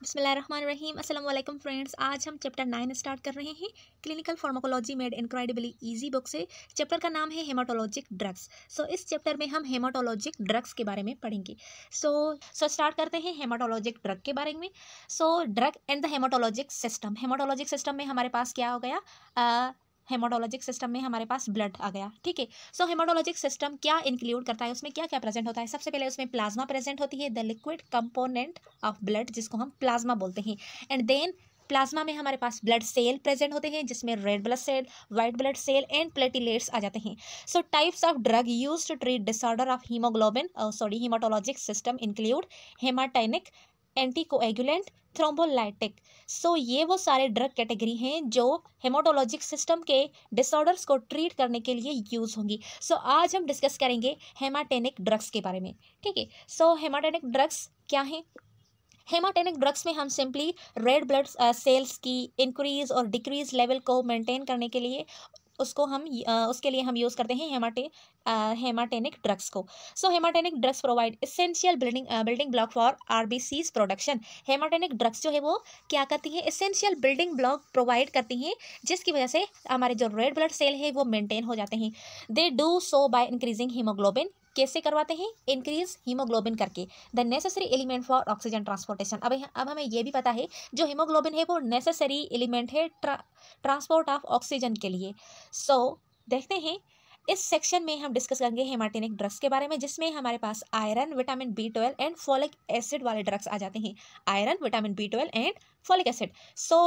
बिस्मिल्लाहिर्रहमानिर्रहीम अस्सलाम वालेकुम फ्रेंड्स। आज हम चैप्टर 9 स्टार्ट कर रहे हैं। Clinical pharmacology made incredibly easy book से। चैप्टर का नाम है हेमाटोलॉजिक ड्रग्स। इस चैप्टर में हम हेमाटोलॉजिक ड्रग्स के बारे में पढ़ेंगे। स्टार्ट करते हैं हेमाटोलॉजिक ड्रग के बारे में। Drug and the हेमाटोलॉजिक system. हेमाटोलॉजिक system में हमारे पास क्या हो गया? हेमाटोलॉजिक सिस्टम में हमारे पास ब्लड आ गया। ठीक है। हेमाटोलॉजिक सिस्टम क्या इंक्लूड करता है, उसमें क्या क्या प्रेजेंट होता है? सबसे पहले उसमें प्लाज्मा प्रेजेंट होती है, the liquid component of blood, जिसको हम प्लाज्मा बोलते हैं। एंड देन प्लाज्मा में हमारे पास ब्लड सेल प्रेजेंट होते हैं, जिसमें red blood cell, white blood cell and platelets आ जाते हैं। Types of drug used to treat disorder of haemoglobin haematologic system include haematinic, anticoagulant, thrombolytic. ये वो सारे ड्रग कैटेगरी हैं जो हेमाटोलॉजिक सिस्टम के डिसऑर्डर्स को ट्रीट करने के लिए यूज होंगी। आज हम डिस्कस करेंगे हेमाटेनिक ड्रग्स के बारे में। ठीक है। हेमाटेनिक ड्रग्स क्या हैं? हेमाटेनिक ड्रग्स में हम सिंपली रेड ब्लड सेल्स की इंक्रीज और डिक्रीज लेवल को मेंटेन करने के लिए उसके लिए हम यूज़ करते हैं हेमाटेनिक ड्रग्स को। Haematinic drugs provide essential building block for RBCs production. Haematinic drugs जो है वो क्या करती हैं? एसेंशियल बिल्डिंग ब्लॉक प्रोवाइड करती हैं, जिसकी वजह से हमारे जो रेड ब्लड सेल है वो मेंटेन हो जाते हैं। They do so by increasing haemoglobin. कैसे करवाते हैं? इंक्रीज हीमोग्लोबिन करके। The necessary element for oxygen transportation. अब हमें ये भी पता है जो हीमोग्लोबिन है वो नेसेसरी एलिमेंट है ट्रांसपोर्ट ऑफ ऑक्सीजन के लिए। देखते हैं इस सेक्शन में हम डिस्कस करेंगे हेमाटेनिक ड्रग्स के बारे में, जिसमें हमारे पास iron, vitamin B12 and folic acid वाले ड्रग्स आ जाते हैं। Iron, vitamin B12 and folic acid.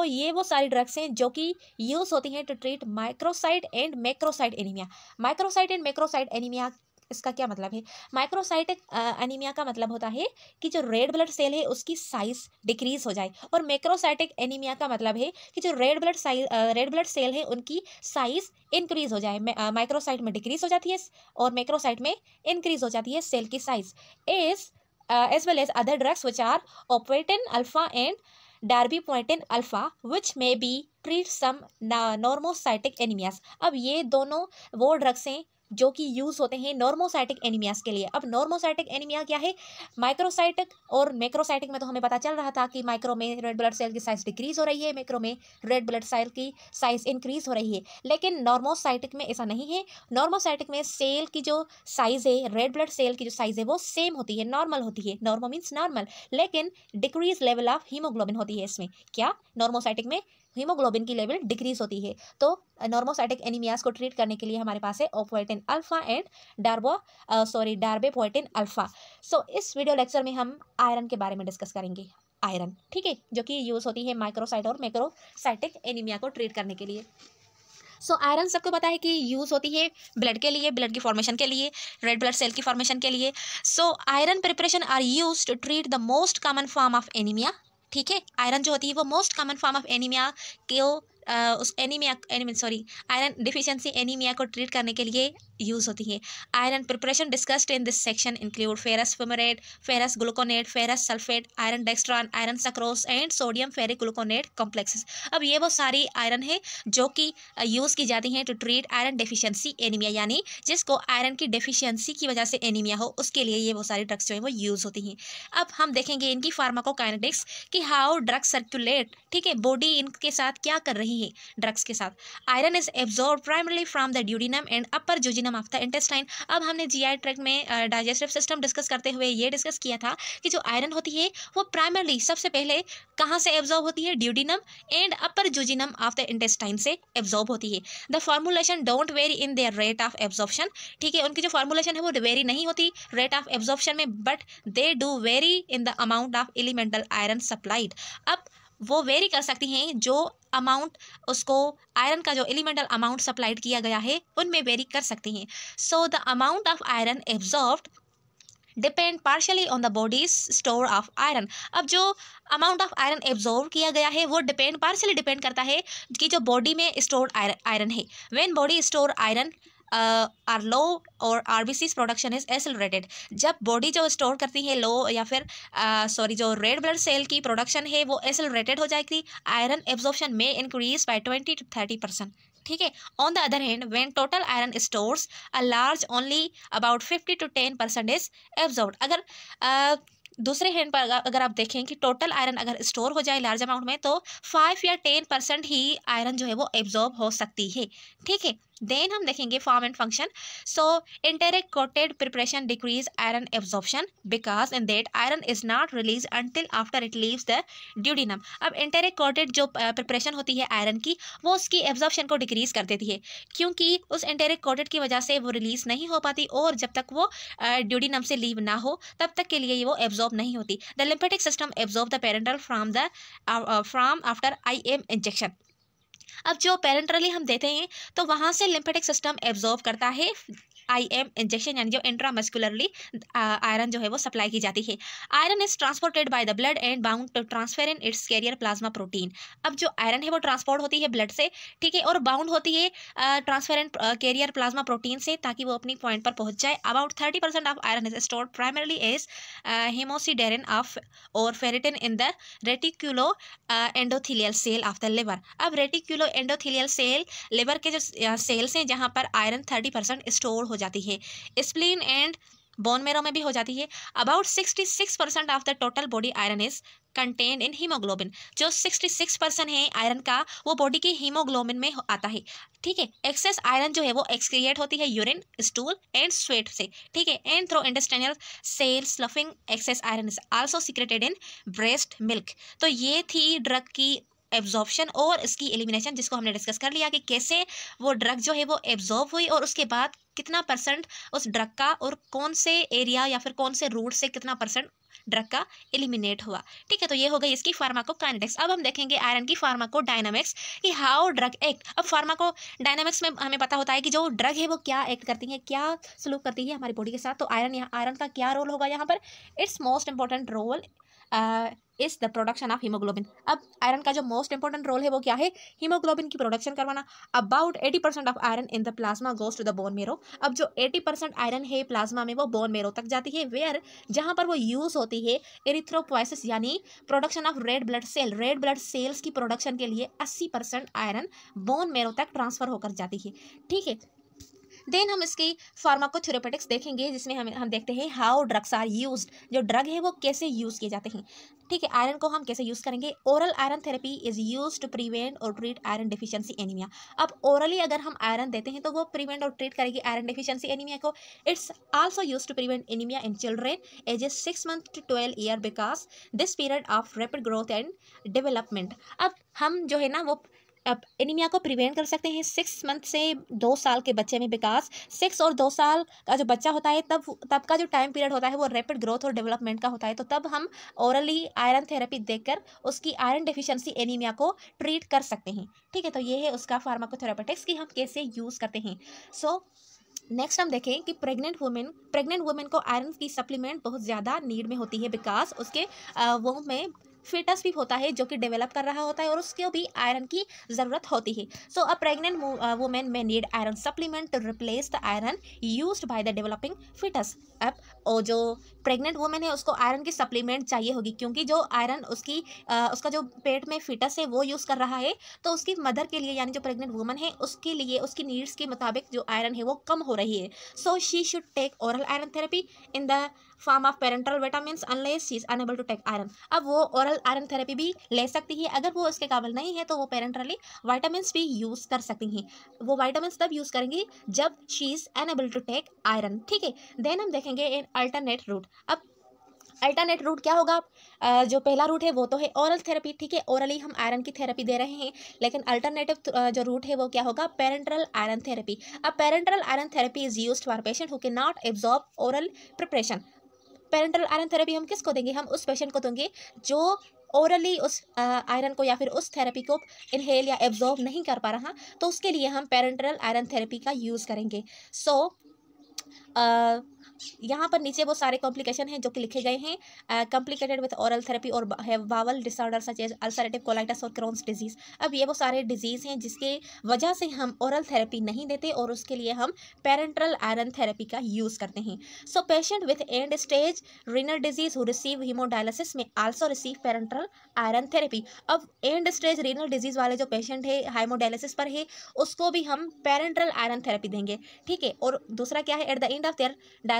ये वो सारी ड्रग्स हैं जो कि यूज होती हैं to treat microcyte and macrocyte anaemia. Microcyte and macrocyte anaemia, इसका क्या मतलब है? माइक्रोसाइटिक एनीमिया का मतलब होता है कि जो रेड ब्लड सेल है उसकी साइज डिक्रीज हो जाए, और मैक्रोसाइटिक एनीमिया का मतलब है कि जो रेड ब्लड सेल है उनकी साइज इंक्रीज हो जाए। माइक्रोसाइट में डिक्रीज हो जाती है और मैक्रोसाइट में इंक्रीज हो जाती है सेल की size. As well as other drugs which are epoetin alpha and darbepoetin alpha which may be treat some normocytic anaemias. अब ये दोनों वो ड्रग्स हैं जो कि यूज होते हैं नॉर्मोसाइटिक एनीमियाज के लिए। अब नॉर्मोसाइटिक एनीमिया क्या है? माइक्रोसाइटिक और मैक्रोसाइटिक में तो हमें पता चल रहा था कि माइक्रो में रेड ब्लड सेल की साइज डिक्रीज हो रही है, मैक्रो में रेड ब्लड सेल की साइज इंक्रीज हो रही है। लेकिन नॉर्मोसाइटिक में ऐसा नहीं है। नॉर्मोसाइटिक में सेल की जो साइज है, रेड ब्लड सेल की जो साइज है वो सेम होती है, नॉर्मल होती है। नॉर्मल मीन्स नॉर्मल, लेकिन डिक्रीज लेवल ऑफ हीमोग्लोबिन होती है इसमें। क्या? नॉर्मोसाइटिक में हीमोग्लोबिन की लेवल डिक्रीज होती है। नॉर्मोसाइटिक एनीमियाज को ट्रीट करने के लिए हमारे पास है ओपोएटिन अल्फा एंड डार्बेपोएटिन अल्फा। इस वीडियो लेक्चर में हम आयरन के बारे में डिस्कस करेंगे। आयरन, ठीक है, जो कि यूज होती है माइक्रोसाइट और मैक्रोसाइटिक एनीमिया को ट्रीट करने के लिए। आयरन सबको पता है कि यूज होती है ब्लड के लिए, ब्लड की फॉर्मेशन के लिए, रेड ब्लड सेल की फॉर्मेशन के लिए। Iron preparation are use to treat the most common form of anaemia. ठीक है। आयरन जो होती है वो most common form of anaemia को आयरन डिफिशियंसी एनीमिया को ट्रीट करने के लिए यूज होती है। Iron preparation discussed in this section include ferrous fumarate, ferrous gluconate, ferrous sulphate, iron dextran, iron sucrose and sodium ferric gluconate complexes. अब ये वो सारी आयरन है जो कि यूज की जाती हैं to treat iron deficiency anaemia, यानी जिसको आयरन की डेफिशिएंसी की वजह से एनीमिया हो, उसके लिए ये वो सारी ड्रग्स जो है वो यूज होती हैं। अब हम देखेंगे इनकी फार्माकोकाइनेटिक्स कि हाउ ड्रग सर्कुलेट। ठीक है, बॉडी इनके साथ क्या कर रही है ड्रग्स के साथ। Iron is absorb primarily from the duodenum and upper jejunum of the intestine. अब हमने जीआई ट्रैक्ट में डाइजेस्टिव सिस्टम डिस्कस करते हुए ये डिस्कस किया था कि जो आयरन होती है वो प्राइमरली सबसे पहले कहाँ से एब्जॉर्ब होती है? Duodenum and upper jejunum of the intestine से एब्जॉर्ब होती है। The formulation don't vary in their rate of absorption. ठीक है, उनकी जो फॉर्मुलेशन है वो वेरी नहीं होती रेट ऑफ एब्जॉर्प्शन में, but they do very in the amount of elemental iron supplied. अब वो वेरी कर सकती हैं जो अमाउंट उसको आयरन का जो एलिमेंटल अमाउंट सप्लाइड किया गया है उनमें वेरी कर सकती हैं। The amount of iron absorbed depend partially on the bodies store of iron. अब जो अमाउंट ऑफ आयरन एब्जॉर्ब किया गया है वो पार्शियली डिपेंड करता है कि जो बॉडी में स्टोर्ड आयरन है। When body store iron are low और आरबीसीज प्रोडक्शन इज एक्सेलरेटेड। जब बॉडी जो स्टोर करती है लो या फिर जो रेड ब्लड सेल की प्रोडक्शन है वो एक्सेलरेटेड हो जाएगी। आयरन एब्जॉर्प्शन में इंक्रीज बाय 20 to 30%। ठीक है। On the other hand when total iron stores a large only about 50 to 10% is absorbed. अगर दूसरे हैंड पर अगर आप देखें कि टोटल आयरन अगर स्टोर हो जाए लार्ज अमाउंट में तो 5 या 10% ही आयरन जो है वो एब्जॉर्ब हो सकती है। ठीक है, देन हम देखेंगे form and function. So enteric coated preparation decrease iron absorption because in that iron is not released until after it leaves the duodenum। अब enteric coated जो प्रिपरेशन होती है आयरन की वो उसकी एब्जॉर्प्शन को डिक्रीज कर देती है, क्योंकि उस enteric coated की वजह से वो रिलीज नहीं हो पाती और जब तक वो ड्यूडिनम से लीव ना हो तब तक के लिए वो एब्जॉर्ब नहीं होती। The lymphatic system absorb the parental from after IM injection. अब जो पेरेंटरली हम देते हैं तो वहाँ से लिम्फेटिक सिस्टम एब्जॉर्ब करता है IM इंजेक्शन, यानी जो इंट्रामस्कुलरली आयरन जो है वो सप्लाई की जाती है। Iron is transported by the blood and bound to transferrin in its carrier plasma protein. अब जो आयरन है वो ट्रांसपोर्ट होती है ब्लड से, ठीक है, और बाउंड होती है ट्रांसफरेंट कैरियर प्लाज्मा प्रोटीन से ताकि वो अपनी पॉइंट पर पहुंच जाए। About 30% of iron is stored primarily as haemosiderin of और ferritin in the reticuloendothelial cell of the liver. अब रेटिक्यूलो एंडोथेलियल सेल लिवर के जो सेल्स हैं जहाँ पर आयरन 30% स्टोर हो जाती है। स्प्लीन एंड बोन मेरो में भी हो जाती है। About 66% of the total body iron is contained in haemoglobin. जो 66% है आयरन का वो बॉडी के हीमोग्लोबिन में आता है। ठीक है, एक्सेस आयरन जो है वो एक्सक्रिएट होती है यूरिन, स्टूल एंड स्वेट से। ठीक है, and through intestinal cell sloughing excess iron is also secreted in breast milk. तो ये थी ड्रग की एब्जॉर्प्शन और इसकी एलिमिनेशन, जिसको हमने डिस्कस कर लिया कि कैसे वो ड्रग जो है वो एब्जॉर्ब हुई और उसके बाद कितना परसेंट उस ड्रग का और कौन से एरिया या फिर कौन से रूट से कितना परसेंट ड्रग का एलिमिनेट हुआ। ठीक है, तो ये हो गई इसकी फार्माकोकाइनेटिक्स। अब हम देखेंगे आयरन की फार्माकोडायनामिक्स कि हाउ ड्रग एक्ट। अब फार्माकोडायनामिक्स में हमें पता होता है कि जो ड्रग है वो क्या एक्ट करती है, क्या सलूक करती है हमारी बॉडी के साथ। तो आयरन का क्या रोल होगा यहाँ पर? It's most important role is the production of haemoglobin. अब आयरन का जो मोस्ट इंपॉर्टेंट रोल है वो क्या है? हीमोग्लोबिन की प्रोडक्शन करवाना। About 80% of iron in the plasma goes to the bone marrow. अब जो 80% आयरन है प्लाज्मा में वो बोन मेरो तक जाती है, वेयर जहाँ पर वो यूज होती है एरिथ्रोपोइसिस यानी production of red blood cell. Red blood cells की प्रोडक्शन के लिए 80% आयरन बोन मेरो तक ट्रांसफर होकर जाती है। ठीक है, देन हम इसकी फार्माकोथेरेपेटिक्स देखेंगे, जिसमें हम देखते हैं हाउ ड्रग्स आर यूज्ड। जो ड्रग है वो कैसे यूज़ किए जाते हैं। ठीक है, आयरन को हम कैसे यूज़ करेंगे? Oral iron therapy is use to prevent और ट्रीट आयरन डिफिशियंसी एनीमिया। अब ओरली अगर हम आयरन देते हैं तो वो प्रिवेंट और ट्रीट करेगी आयरन डिफिशियंसी एनीमिया को। It's also use to prevent anaemia in children ages 6 months to 12 years because this period of rapid growth and development. अब हम जो है ना वो अब एनीमिया को प्रिवेंट कर सकते हैं 6 मंथ से 2 साल के बच्चे में, बिकॉज 6 और 2 साल का जो बच्चा होता है तब का जो टाइम पीरियड होता है वो रैपिड ग्रोथ और डेवलपमेंट का होता है। तो तब हम ओरली आयरन थेरेपी देकर उसकी आयरन डेफिशिएंसी एनीमिया को ट्रीट कर सकते हैं। ठीक है, तो ये है उसका फार्माकोथेरेपेटिक्स कि हम कैसे यूज़ करते हैं। सो नेक्स्ट हम देखें कि प्रेग्नेंट वुमेन को आयरन की सप्लीमेंट बहुत ज़्यादा नीड में होती है, बिकॉज उसके वो में फिटस भी होता है जो कि डेवलप कर रहा होता है और उसको भी आयरन की ज़रूरत होती है। सो अ प्रेग्नेंट वुमेन में need iron supplement to replace the iron used by the developing foetus. अब और जो प्रेग्नेंट वुमेन है उसको आयरन की सप्लीमेंट चाहिए होगी, क्योंकि जो आयरन उसका जो पेट में फिटस है वो यूज़ कर रहा है, तो उसकी मदर के लिए यानी जो प्रेग्नेंट वुमन है उसके लिए उसकी नीड्स के मुताबिक जो आयरन है वो कम हो रही है। So she should take oral iron therapy in the form of parental vitamins unless she is unable to take iron. अब वो ओरल आयरन थेरेपी भी ले सकती है, अगर वो उसके काबिल नहीं है तो वो पेरेंटली विटामिन्स भी यूज़ कर सकती हैं। वो विटामिन्स तब यूज़ करेंगी जब she is unable to take iron. ठीक है, देन हम देखेंगे इन अल्टरनेट रूट। अब अल्टरनेट रूट क्या होगा? जो पहला रूट है वो तो है ओरल थेरेपी। ठीक है, ओरली हम आयरन की थेरेपी दे रहे हैं, लेकिन अल्टरनेटिव जो रूट है वो क्या होगा? Parenteral iron therapy. अब parenteral iron therapy is used for patient who can not absorb oral preparation. Parenteral iron therapy हम किसको देंगे? हम उस पेशेंट को देंगे जो ओरली उस आयरन को या फिर उस थेरेपी को इनहेल या एब्जॉर्ब नहीं कर पा रहा, तो उसके लिए हम पेरेंटल आयरन थेरेपी का यूज़ करेंगे। सो यहाँ पर नीचे वो सारे कॉम्प्लिकेशन हैं जो कि लिखे गए हैं। कॉम्प्लिकेटेड विथ ओरल थेरेपी और have bowel disorder such as ulcerative colitis और क्रोन्स डिजीज। अब ये वो सारे डिजीज़ हैं जिसके वजह से हम ओरल थेरेपी नहीं देते और उसके लिए हम पेरेंटल आयरन थेरेपी का यूज़ करते हैं। So patient with end stage renal disease who receive haemodialysis may also receive parenteral iron therapy. अब एंड स्टेज रीनल डिजीज वाले जो पेशेंट है हीमोडायलिसिस पर है उसको भी हम पेरेंटल आयरन थेरेपी देंगे। ठीक है, और दूसरा क्या है? At the end of their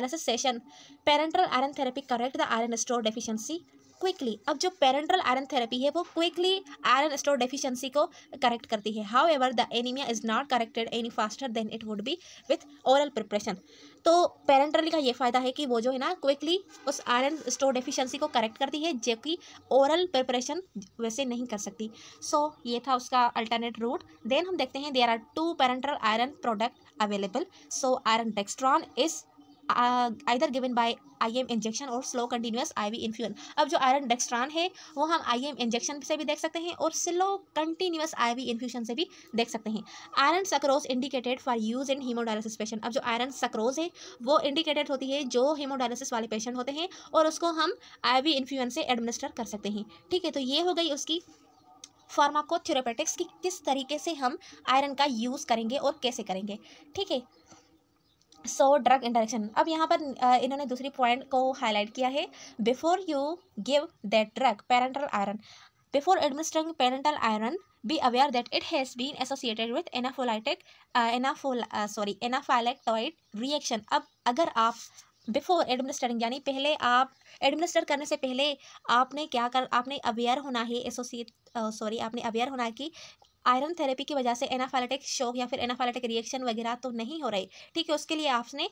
hemodialysis session parental iron therapy correct the iron store deficiency quickly. अब जो पेरेंटल आयरन थेरेपी है वो क्विकली आयरन स्टोर डेफिशिएंसी को करेक्ट करती है। How ever the anaemia is not corrected any faster than it would be with oral preparation. तो parenterally का ये फ़ायदा है कि वो जो है ना क्विकली उस आयरन स्टोर डेफिशिएंसी को करेक्ट करती है, जो कि ओरल प्रिपरेशन वैसे नहीं कर सकती। सो ये था उसका अल्टरनेट रूट। देन हम देखते हैं there are 2 parental iron product available. So iron dextran is either given by IM injection और स्लो कंटिन्यूस IV इन्फ्यूजन। अब जो आयरन डेक्स्ट्रान है वो हम IM इंजेक्शन से भी देख सकते हैं और स्लो कंटिन्यूस IV इन्फ्यूजन से भी देख सकते हैं। Iron sucrose indicated for use in haemodialysis patient. अब जो आयरन सक्रोज है वो इंडिकेटेड होती है जो हीमोडायलिसिस वाले पेशेंट होते हैं और उसको हम IV इन्फ्यूजन से एडमिनिस्टर कर सकते हैं। ठीक है, तो ये हो गई उसकी फार्माकोथेरेपेटिक्स की किस तरीके से हम आयरन का यूज़ करेंगे और कैसे करेंगे। ठीक है, सो ड्रग इंटरेक्शन। अब यहाँ पर इन्होंने दूसरी पॉइंट को हाईलाइट किया है। Before you give that drug parenteral iron, before administering parenteral iron be aware that it has been associated with anaphylactoid reaction. अब अगर आप बिफोर एडमिनिस्टरिंग यानी पहले आप एडमिनिस्टर करने से पहले आपने अवेयर होना है आपने अवेयर होना है कि आयरन थेरेपी की वजह से एनाफाइलेटिक शॉक या फिर एनाफाइलेटिक रिएक्शन वगैरह तो नहीं हो रही। ठीक है, उसके लिए आपने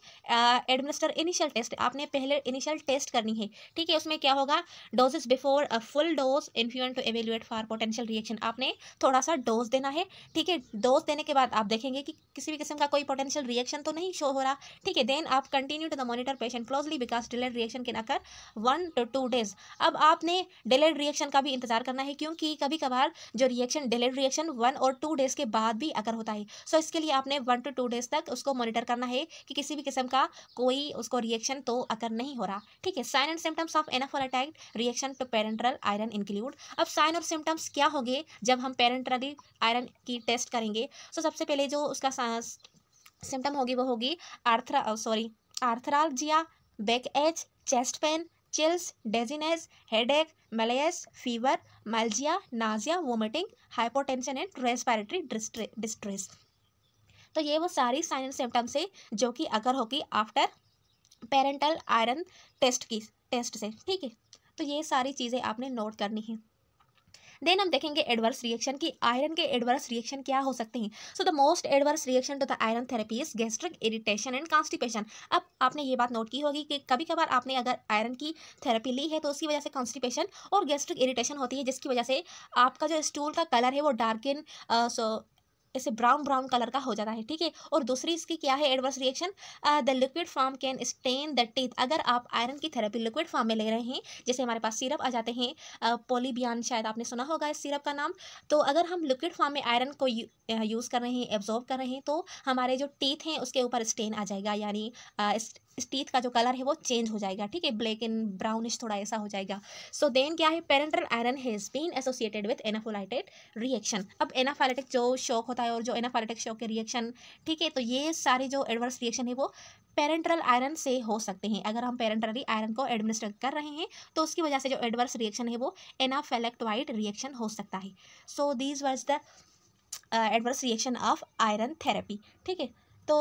एडमिनिस्टर इनिशियल टेस्ट, आपने पहले इनिशियल टेस्ट करनी है। ठीक है, उसमें क्या होगा, doses before a full dose infusion to evaluate for potential reaction. आपने थोड़ा सा डोज देना है। ठीक है, डोज देने के बाद आप देखेंगे कि किसी भी किस्म का कोई पोटेंशियल रिएक्शन तो नहीं शो हो रहा। ठीक है, देन आप continue to the monitor patient closely because delayed reaction can occur 1 to 2 days। अब आपने डिलेड रिएक्शन का भी इंतजार करना है क्योंकि कभी कभार जो रिएक्शन डिलेड रिएक्शन 1 और 2 डेज के बाद भी अगर होता है। सो इसके लिए आपने 1 to 2 डेज तक उसको मॉनिटर करना है कि किसी भी किस्म का कोई उसको रिएक्शन तो अकर नहीं हो रहा। ठीक है, sign and symptoms of anaphylactic reaction to parental iron include. अब साइन और सिम्टम्स क्या होंगे जब हम पेरेंटली आयरन की टेस्ट करेंगे। सो सबसे पहले जो उसका सिम्टम होगी वो होगी arthralgia, backache, chest pain, chills, dizziness, headache, malaria, fever, myalgia, nausea, vomiting, hypotension and respiratory distress. तो ये वो सारी साइन एंड सिम्टम्स है जो कि अगर होगी आफ्टर पेरेंटल आयरन टेस्ट से। ठीक है, तो ये सारी चीज़ें आपने नोट करनी है। देन हम देखेंगे एडवर्स रिएक्शन की आयरन के एडवर्स रिएक्शन क्या हो सकते हैं। So the most adverse reaction to the iron therapy is gastric irritation and constipation. अब आपने ये बात नोट की होगी कि कभी कभार आपने अगर आयरन की थेरेपी ली है तो उसकी वजह से कॉन्स्टिपेशन और गैस्ट्रिक इरिटेशन होती है, जिसकी वजह से आपका जो स्टूल का कलर है वो डार्किन ऐसे ब्राउन कलर का हो जाता है। ठीक है, और दूसरी इसकी क्या है adverse reaction, the liquid form can stand the teeth. अगर आप आयरन की थेरेपी लिक्विड फॉर्म में ले रहे हैं, जैसे हमारे पास सिरप आ जाते हैं, पोलीबियान, शायद आपने सुना होगा इस सिरप का नाम। तो अगर हम लिक्विड फॉर्म में आयरन को यूज़ कर रहे हैं, एब्जॉर्ब कर रहे हैं, तो हमारे जो टीथ हैं उसके ऊपर स्टेन आ जाएगा, यानी इस टीथ का जो कलर है वो चेंज हो जाएगा। ठीक है, ब्लैक एंड ब्राउनिश थोड़ा ऐसा हो जाएगा। सो देन क्या है, parental iron has been associated with anaphylactic reaction. अब एनाफाइलेटिक जो शॉक होता है और जो एनाफाइलेटिक शॉक के रिएक्शन, ठीक है, तो ये सारे जो एडवर्स रिएक्शन है वो पेरेंटल आयरन से हो सकते हैं। अगर हम पेरेंटली आयरन को एडमिनिस्टर कर रहे हैं तो उसकी वजह से जो एडवर्स रिएक्शन है वो एनाफाइलेक्टॉइड रिएक्शन हो सकता है। So these was the adverse reaction of iron therapy. ठीक है, तो